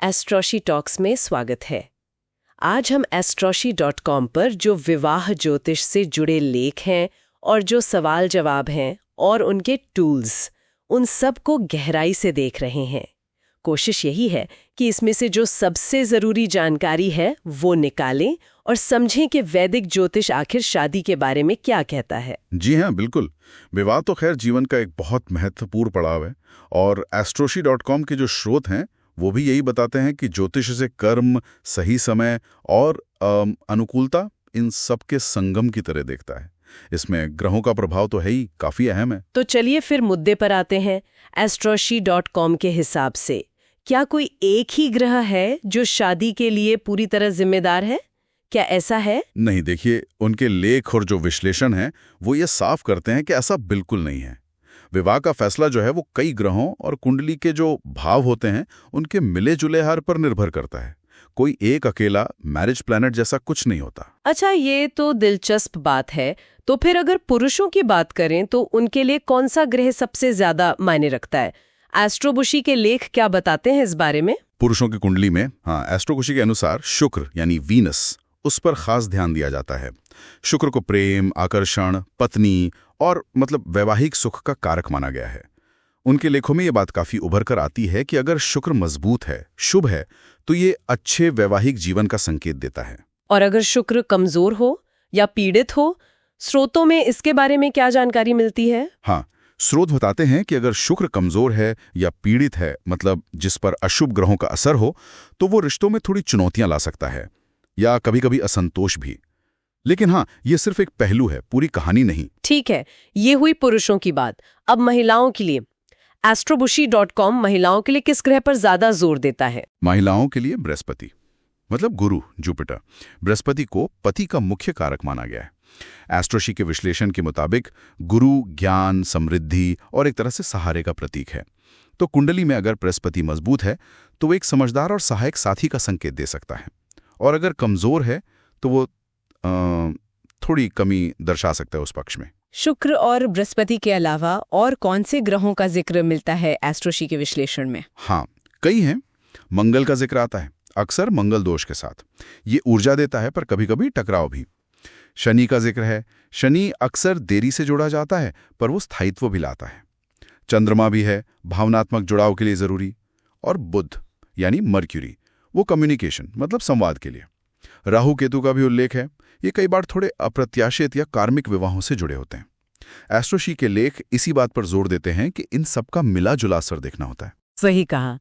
एस्ट्रोशी talks में स्वागत है। आज हम astrology.com पर जो विवाह ज्योतिष से जुड़े लेख हैं और जो सवाल जवाब हैं और उनके टूल्स, उन सब को गहराई से देख रहे हैं। कोशिश यही है कि इसमें से जो सबसे ज़रूरी जानकारी है वो निकालें और समझें कि वैदिक ज्योतिष आखिर शादी के बारे में क्या कहता है। जी हाँ, बिल्कुल। विवाह तो खैर जीवन का एक बहुत महत्वपूर्ण पड़ाव है और astrology.com के जो स्रोत हैं वो भी यही बताते हैं कि ज्योतिष से कर्म, सही समय और अनुकूलता इन सब के संगम की तरह देखता है। इसमें ग्रहों का प्रभाव तो है ही, काफी अहम है। तो चलिए फिर मुद्दे पर आते हैं। astrology.com के हिसाब से क्या कोई एक ही ग्रह है जो शादी के लिए पूरी तरह जिम्मेदार है? क्या ऐसा है? नहीं, देखिए, उनके लेख और जो विश्लेषण है वो ये साफ करते हैं कि ऐसा बिल्कुल नहीं है। विवाह का फैसला जो है वो कई ग्रहों और कुंडली के जो भाव होते हैं उनके मिले जुले हार पर निर्भर करता है। कोई एक अकेला मैरिज प्लैनेट जैसा कुछ नहीं होता। अच्छा, ये तो दिलचस्प बात है। तो फिर अगर पुरुषों की बात करें तो उनके लिए कौन सा ग्रह सबसे ज्यादा मायने रखता है? एस्ट्रोबुशी के लेख क्या बताते हैं इस बारे में? पुरुषों की कुंडली में एस्ट्रोकुशी के अनुसार शुक्र यानी वीनस, उस पर खास ध्यान दिया जाता है। शुक्र को प्रेम, आकर्षण, पत्नी और वैवाहिक सुख का कारक माना गया है। उनके लेखों में ये बात काफी उभर कर आती है कि अगर शुक्र मजबूत है, शुभ है, तो ये अच्छे वैवाहिक जीवन का संकेत देता है। और अगर शुक्र कमजोर हो या पीड़ित हो, स्रोतों में इसके बारे में क्या जानकारी मिलती है? हाँ, स्रोत बताते हैं कि अगर शुक्र कमजोर है या पीड़ित है, जिस पर अशुभ ग्रहों का असर हो, तो वो रिश्तों में थोड़ी चुनौतियां ला सकता है या कभी-कभी असंतोष भी। लेकिन हाँ, ये सिर्फ एक पहलू है, पूरी कहानी नहीं। ठीक है, ये हुई पुरुषों की बात। अब महिलाओं के लिए astrology.com महिलाओं के लिए किस ग्रह पर ज्यादा जोर देता है? महिलाओं के लिए बृहस्पति, गुरु, जुपिटर। बृहस्पति को पति का मुख्य कारक माना गया है। एस्ट्रोशी के विश्लेषण के मुताबिक गुरु ज्ञान, समृद्धि और एक तरह से सहारे का प्रतीक है। तो कुंडली में अगर बृहस्पति मजबूत है तो वो एक समझदार और सहायक साथी का संकेत दे सकता है, और अगर कमजोर है तो वो थोड़ी कमी दर्शा सकता है उस पक्ष में। शुक्र और बृहस्पति के अलावा और कौन से ग्रहों का जिक्र मिलता है एस्ट्रोशी के विश्लेषण में? हाँ, कई हैं। मंगल का जिक्र आता है, अक्सर मंगल दोष के साथ। ये ऊर्जा देता है पर कभी-कभी टकराव भी। शनि का जिक्र है। शनि अक्सर देरी से जोड़ा जाता है पर वो स्थायित्व भी लाता है। चंद्रमा भी है, भावनात्मक जुड़ाव के लिए जरूरी। और बुध यानी मर्क्यूरी, वो कम्युनिकेशन संवाद के लिए। राहु केतु का भी उल्लेख है। ये कई बार थोड़े अप्रत्याशित या कार्मिक विवाहों से जुड़े होते हैं। एस्ट्रोशी के लेख इसी बात पर जोर देते हैं कि इन सब का मिला जुला असर देखना होता है। सही कहा।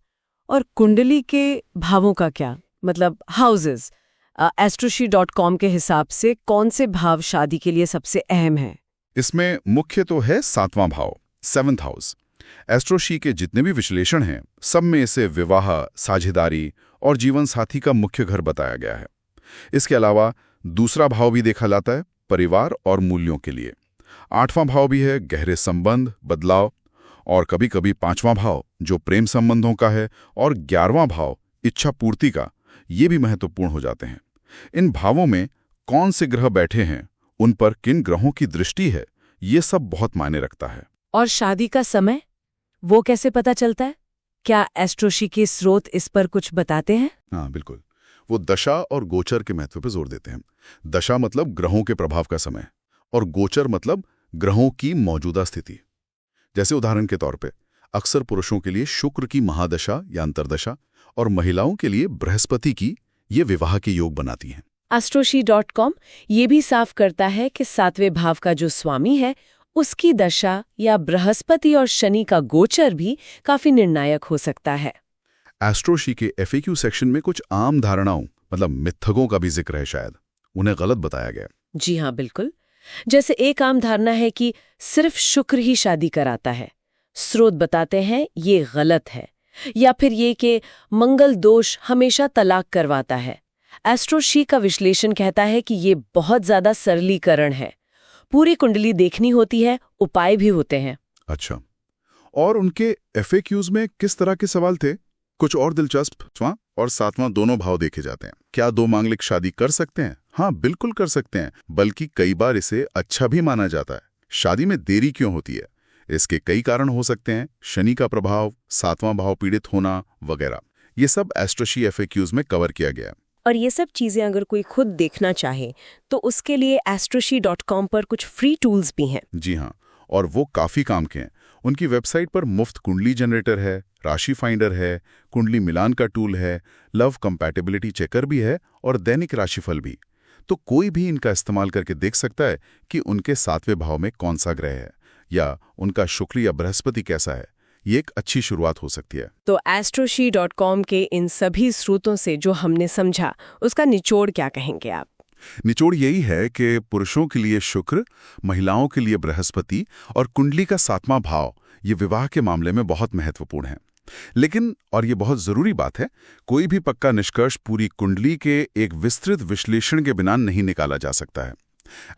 और कुंडली के भावों का क्या, हाउसेस? astrology.com के हिसाब से कौन से भाव शादी के लिए सबसे अहम है? इसमें मुख्य तो है 7वां भाव, 7th हाउस। एस्ट्रोशी के जितने भी विश्लेषण हैं सब में इसे विवाह, साझेदारी और जीवन साथी का मुख्य घर बताया गया है। इसके अलावा दूसरा भाव भी देखा जाता है परिवार और मूल्यों के लिए। 8वां भाव भी है गहरे संबंध, बदलाव, और कभी कभी 5वां भाव जो प्रेम संबंधों का है, और 11वां भाव इच्छा पूर्ति का, ये भी महत्वपूर्ण हो जाते हैं। इन भावों में कौन से ग्रह बैठे हैं, उन पर किन ग्रहों की दृष्टि है, ये सब बहुत मायने रखता है। और शादी का समय, वो कैसे पता चलता है? क्या एस्ट्रोशी के स्रोत इस पर कुछ बताते हैं? हाँ, बिल्कुल। वो दशा और गोचर के महत्व पर जोर देते हैं। दशा ग्रहों के प्रभाव का समय, और गोचर ग्रहों की मौजूदा स्थिति। जैसे उदाहरण के तौर पे अक्सर पुरुषों के लिए शुक्र की महादशा या अंतर्दशा, और महिलाओं के लिए बृहस्पति की, ये विवाह के योग बनाती हैं। astrology.com ये भी साफ करता है कि 7वें भाव का जो स्वामी है उसकी दशा या बृहस्पति और शनि का गोचर भी काफी निर्णायक हो सकता है। एस्ट्रोशी के FAQ सेक्शन में कुछ आम धारणाओं मिथकों का भी जिक्र है, शायद उन्हें गलत बताया गया। जी हाँ, बिल्कुल। जैसे एक आम धारणा है कि सिर्फ शुक्र ही शादी कराता है। स्रोत बताते हैं ये गलत है। या फिर ये कि मंगल दोष हमेशा तलाक करवाता है। एस्ट्रोशी का विश्लेषण कहता है कि ये बहुत ज्यादा सरलीकरण है। पूरी कुंडली देखनी होती है, उपाय भी होते हैं। अच्छा, और उनके FAQs में किस तरह के सवाल थे? कुछ और दिलचस्प। 5वां और 7वां दोनों भाव देखे जाते हैं। क्या दो मांगलिक शादी कर सकते हैं? हाँ, बिल्कुल कर सकते हैं, बल्कि कई बार इसे अच्छा भी माना जाता है। शादी में देरी क्यों होती है? इसके कई कारण हो सकते हैं। शनि का प्रभाव, 7वां भाव पीड़ित होना वगैरह। ये सब एस्ट्रोशी FAQs में कवर किया गया है। और ये सब चीज़ें अगर कोई खुद देखना चाहे तो उसके लिए astroshi.com पर कुछ फ्री टूल्स भी हैं। जी हाँ, और वो काफ़ी काम के हैं। उनकी वेबसाइट पर मुफ्त कुंडली जनरेटर है, राशि फाइंडर है, कुंडली मिलान का टूल है, लव कंपैटिबिलिटी चेकर भी है और दैनिक राशिफल भी। तो कोई भी इनका इस्तेमाल करके देख सकता है कि उनके 7वें भाव में कौन सा ग्रह है या उनका शुक्र या बृहस्पति कैसा है। ये एक अच्छी शुरुआत हो सकती है। तो astroshi.com के इन सभी स्रोतों से जो हमने समझा, उसका निचोड़ क्या कहेंगे आप? निचोड़ यही है कि पुरुषों के लिए शुक्र, महिलाओं के लिए बृहस्पति और कुंडली का 7वां भाव ये विवाह के मामले में बहुत महत्वपूर्ण है। लेकिन, और ये बहुत जरूरी बात है, कोई भी पक्का निष्कर्ष पूरी कुंडली के एक विस्तृत विश्लेषण के बिना नहीं निकाला जा सकता है।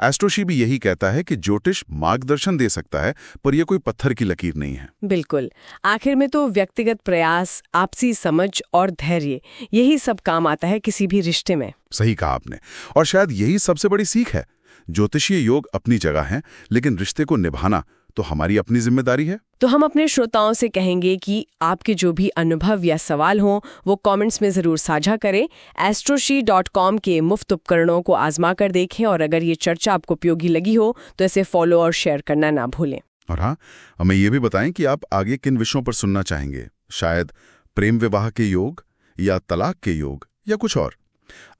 एस्ट्रोशी भी यही कहता है कि ज्योतिष मार्गदर्शन दे सकता है, पर यह कोई पत्थर की लकीर नहीं है। बिल्कुल। आखिर में तो व्यक्तिगत प्रयास, आपसी समझ और धैर्य, यही सब काम आता है किसी भी रिश्ते में। सही कहा आपने, और शायद यही सबसे बड़ी सीख है। ज्योतिषीय योग अपनी जगह है, लेकिन रिश्ते को निभाना तो हमारी अपनी जिम्मेदारी है। तो हम अपने श्रोताओं से कहेंगे कि आपके जो भी अनुभव या सवाल हों वो कमेंट्स में ज़रूर साझा करें। astroshi.com के मुफ्त उपकरणों को आजमा कर देखें और अगर ये चर्चा आपको उपयोगी लगी हो तो इसे फॉलो और शेयर करना ना भूलें। और हाँ, हमें ये भी बताएं कि आप आगे किन विषयों पर सुनना चाहेंगे। शायद प्रेम विवाह के योग या तलाक के योग या कुछ और।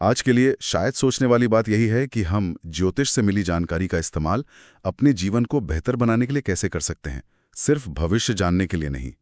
आज के लिए शायद सोचने वाली बात यही है कि हम ज्योतिष से मिली जानकारी का इस्तेमाल अपने जीवन को बेहतर बनाने के लिए कैसे कर सकते हैं, सिर्फ भविष्य जानने के लिए नहीं।